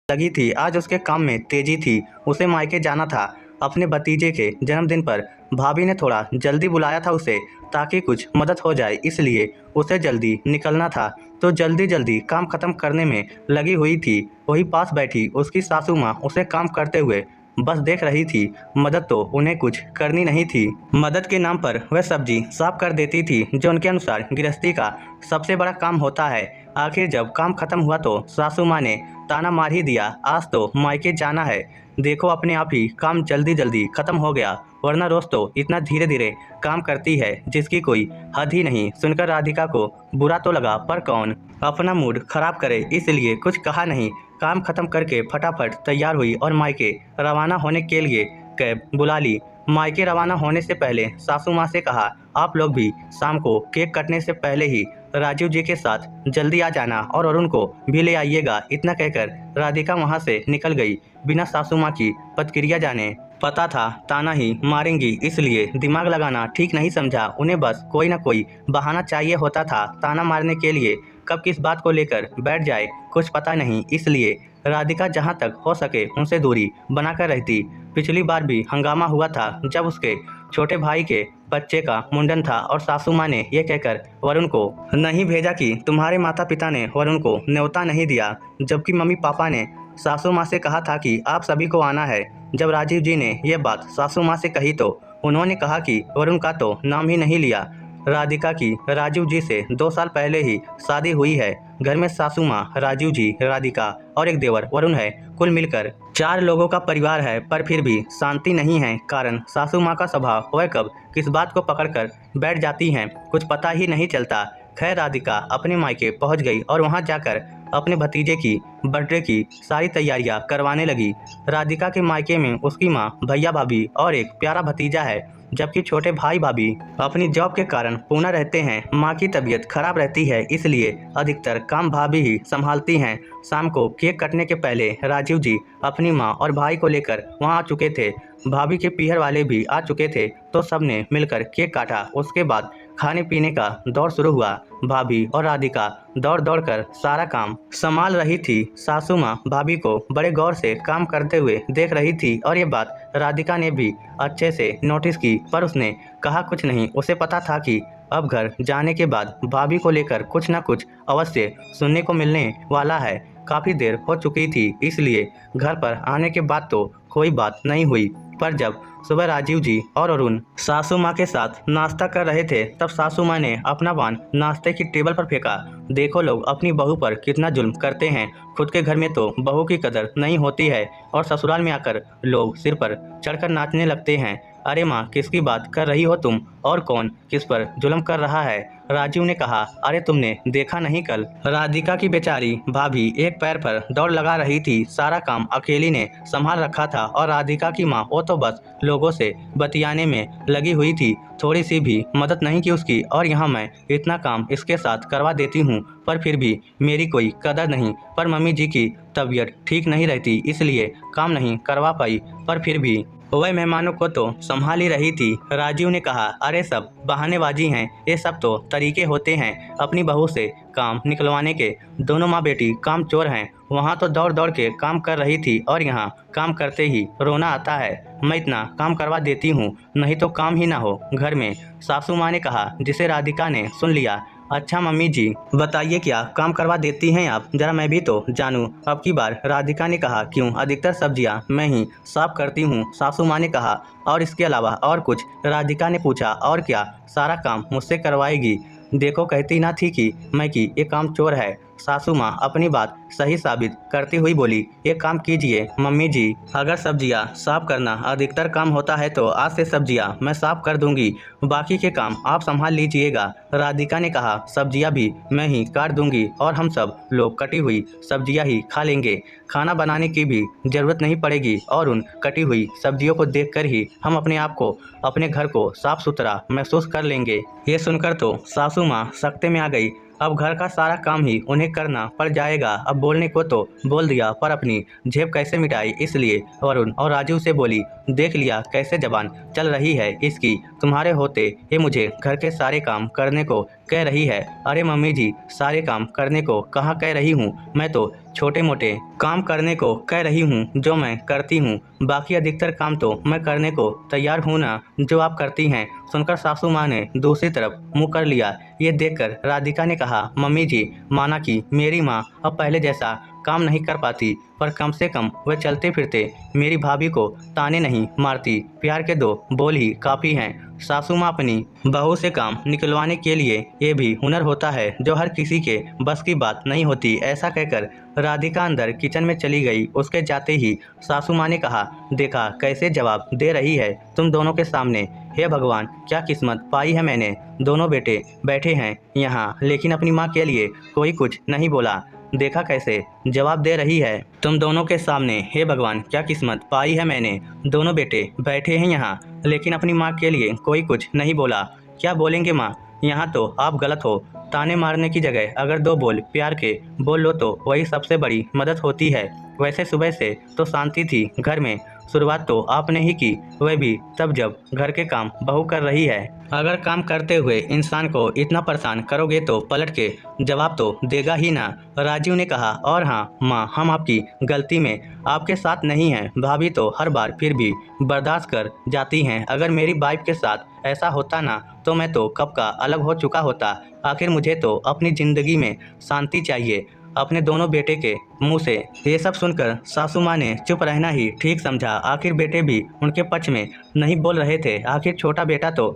लगी थी। आज उसके काम में तेजी थी। उसे मायके जाना था अपने भतीजे के जन्मदिन पर। भाभी ने थोड़ा जल्दी बुलाया था उसे, ताकि कुछ मदद हो जाए, इसलिए उसे जल्दी निकलना था। तो जल्दी जल्दी काम खत्म करने में लगी हुई थी। वही पास बैठी उसकी सासू माँ उसे काम करते हुए बस देख रही थी। मदद तो उन्हें कुछ करनी नहीं थी। मदद के नाम पर वह सब्जी साफ कर देती थी, जो उनके अनुसार गृहस्थी का सबसे बड़ा काम होता है। आखिर जब काम खत्म हुआ तो सासू माँ ने ताना मार ही दिया, आज तो मायके जाना है। देखो अपने आप ही काम जल्दी जल्दी खत्म हो गया, वरना रोज तो इतना धीरे धीरे काम करती है जिसकी कोई हद ही नहीं। सुनकर राधिका को बुरा तो लगा, पर कौन अपना मूड खराब करे, इसलिए कुछ कहा नहीं। काम खत्म करके फटाफट तैयार हुई और मायके रवाना होने के लिए कैब बुला ली। मायके रवाना होने से पहले सासू माँ से कहा, आप लोग भी शाम को केक कटने से पहले ही राजीव जी के साथ जल्दी आ जाना और अरुण को भी ले आइएगा। इतना कहकर राधिका वहां से निकल गई, बिना सासू माँ की प्रतिक्रिया जाने। पता था ताना ही मारेंगी, इसलिए दिमाग लगाना ठीक नहीं समझा। उन्हें बस कोई ना कोई बहाना चाहिए होता था ताना मारने के लिए। कब किस बात को लेकर बैठ जाए कुछ पता नहीं, इसलिए राधिका जहां तक हो सके उनसे दूरी बनाकर रहती। पिछली बार भी हंगामा हुआ था जब उसके छोटे भाई के बच्चे का मुंडन था और सासू माँ ने यह कहकर वरुण को नहीं भेजा कि तुम्हारे माता पिता ने वरुण को न्योता नहीं दिया, जबकि मम्मी पापा ने सासू माँ से कहा था कि आप सभी को आना है। जब राजीव जी ने यह बात सासू माँ से कही तो उन्होंने कहा कि वरुण का तो नाम ही नहीं लिया। राधिका की राजीव जी से 2 साल पहले ही शादी हुई है। घर में सासू माँ, राजीव जी, राधिका और एक देवर वरुण है। कुल मिलकर 4 लोगों का परिवार है, पर फिर भी शांति नहीं है। कारण सासू माँ का स्वभाव वह कब किस बात को पकड़कर बैठ जाती हैं, कुछ पता ही नहीं चलता। खैर राधिका अपने मायके पहुंच गई और वहां जाकर अपने भतीजे की बर्थडे की सारी तैयारियां करवाने लगी। राधिका के मायके में उसकी माँ, भैया, भाभी और एक प्यारा भतीजा है, जबकि छोटे भाई भाभी अपनी जॉब के कारण पुणे रहते हैं। माँ की तबीयत खराब रहती है, इसलिए अधिकतर काम भाभी ही संभालती हैं। शाम को केक कटने के पहले राजीव जी अपनी माँ और भाई को लेकर वहाँ आ चुके थे। भाभी के पीहर वाले भी आ चुके थे, तो सबने मिलकर केक काटा। उसके बाद खाने पीने का दौर शुरू हुआ। भाभी और राधिका दौड़ दौड़ कर सारा काम संभाल रही थी। सासू माँ भाभी को बड़े गौर से काम करते हुए देख रही थी और ये बात राधिका ने भी अच्छे से नोटिस की, पर उसने कहा कुछ नहीं। उसे पता था कि अब घर जाने के बाद भाभी को लेकर कुछ न कुछ अवश्य सुनने को मिलने वाला है। काफ़ी देर हो चुकी थी, इसलिए घर पर आने के बाद तो कोई बात नहीं हुई, पर जब सुबह राजीव जी और अरुण सासू माँ के साथ नाश्ता कर रहे थे, तब सासू माँ ने अपना पान नाश्ते की टेबल पर फेंका। देखो लोग अपनी बहू पर कितना जुल्म करते हैं। खुद के घर में तो बहू की कदर नहीं होती है और ससुराल में आकर लोग सिर पर चढ़कर नाचने लगते हैं। अरे माँ, किसकी बात कर रही हो तुम, और कौन किस पर जुल्म कर रहा है? राजीव ने कहा, अरे तुमने देखा नहीं कल राधिका की बेचारी भाभी एक पैर पर दौड़ लगा रही थी। सारा काम अकेली ने संभाल रखा था और राधिका की माँ वो तो बस लोगों से बतियाने में लगी हुई थी, थोड़ी सी भी मदद नहीं की उसकी। और यहाँ मैं इतना काम इसके साथ करवा देती हूँ, पर फिर भी मेरी कोई कदर नहीं। पर मम्मी जी की तबीयत ठीक नहीं रहती, इसलिए काम नहीं करवा पाई, पर फिर भी वह मेहमानों को तो संभाल ही रही थी। राजीव ने कहा, अरे सब बहानेबाजी हैं, ये सब तो तरीके होते हैं अपनी बहू से काम निकलवाने के। दोनों माँ बेटी काम चोर हैं। वहाँ तो दौड़ दौड़ के काम कर रही थी और यहाँ काम करते ही रोना आता है। मैं इतना काम करवा देती हूँ, नहीं तो काम ही ना हो घर में, सासू माँ ने कहा, जिसे राधिका ने सुन लिया। अच्छा मम्मी जी, बताइए क्या काम करवा देती हैं आप, जरा मैं भी तो जानूं। अब की बार राधिका ने कहा, क्यों, अधिकतर सब्जियां मैं ही साफ करती हूँ, सासू माँ ने कहा। और इसके अलावा और कुछ? राधिका ने पूछा। और क्या, सारा काम मुझसे करवाएगी? देखो कहती ना थी कि मैं कि ये काम चोर है। सासू माँ अपनी बात सही साबित करती हुई बोली, एक काम कीजिए मम्मी जी, अगर सब्जियाँ साफ करना अधिकतर काम होता है तो आज से सब्जियाँ मैं साफ कर दूंगी, बाकी के काम आप संभाल लीजिएगा। राधिका ने कहा, सब्जियाँ भी मैं ही काट दूंगी और हम सब लोग कटी हुई सब्जियाँ ही खा लेंगे। खाना बनाने की भी जरूरत नहीं पड़ेगी और उन कटी हुई सब्जियों को देखकर ही हम अपने आप को, अपने घर को साफ सुथरा महसूस कर लेंगे। ये सुनकर तो सासू माँ सख्ते में आ गई। अब घर का सारा काम ही उन्हें करना पड़ जाएगा। अब बोलने को तो बोल दिया, पर अपनी झेप कैसे मिटाई, इसलिए वरुण और राजू से बोली, देख लिया कैसे जबान चल रही है इसकी, तुम्हारे होते ये मुझे घर के सारे काम करने को कह रही है। अरे मम्मी जी, सारे काम करने को कहाँ कह रही हूँ, मैं तो छोटे मोटे काम करने को कह रही हूँ जो मैं करती हूँ, बाकी अधिकतर काम तो मैं करने को तैयार हूँ ना जो आप करती हैं। सुनकर सासू माँ ने दूसरी तरफ मुँह कर लिया। ये देखकर राधिका ने कहा, मम्मी जी, माना कि मेरी माँ अब पहले जैसा काम नहीं कर पाती, पर कम से कम वह चलते फिरते मेरी भाभी को ताने नहीं मारती। प्यार के दो बोल ही काफ़ी हैं। सासू माँ अपनी बहू से काम निकलवाने के लिए ये भी हुनर होता है जो हर किसी के बस की बात नहीं होती। ऐसा कहकर राधिका अंदर किचन में चली गई। उसके जाते ही सासू माँ ने कहा, देखा कैसे जवाब दे रही है तुम दोनों के सामने। हे भगवान, क्या किस्मत पाई है मैंने। दोनों बेटे बैठे हैं यहाँ, लेकिन अपनी माँ के लिए कोई कुछ नहीं बोला। देखा कैसे जवाब दे रही है तुम दोनों के सामने। हे भगवान, क्या किस्मत पाई है मैंने। दोनों बेटे बैठे हैं यहाँ, लेकिन अपनी माँ के लिए कोई कुछ नहीं बोला। क्या बोलेंगे माँ, यहाँ तो आप गलत हो। ताने मारने की जगह अगर दो बोल प्यार के बोल लो तो वही सबसे बड़ी मदद होती है। वैसे सुबह से तो शांति थी घर में, शुरुआत तो आपने ही की, वह भी तब जब घर के काम बहू कर रही है। अगर काम करते हुए इंसान को इतना परेशान करोगे तो पलट के जवाब तो देगा ही ना। राजीव ने कहा, और हाँ माँ, हम आपकी गलती में आपके साथ नहीं हैं। भाभी तो हर बार फिर भी बर्दाश्त कर जाती हैं। अगर मेरी वाइफ के साथ ऐसा होता ना तो मैं तो कब का अलग हो चुका होता। आखिर मुझे तो अपनी ज़िंदगी में शांति चाहिए। अपने दोनों बेटे के मुंह से ये सब सुनकर सासू माँ ने चुप रहना ही ठीक समझा। आखिर बेटे भी उनके पक्ष में नहीं बोल रहे थे। आखिर छोटा बेटा तो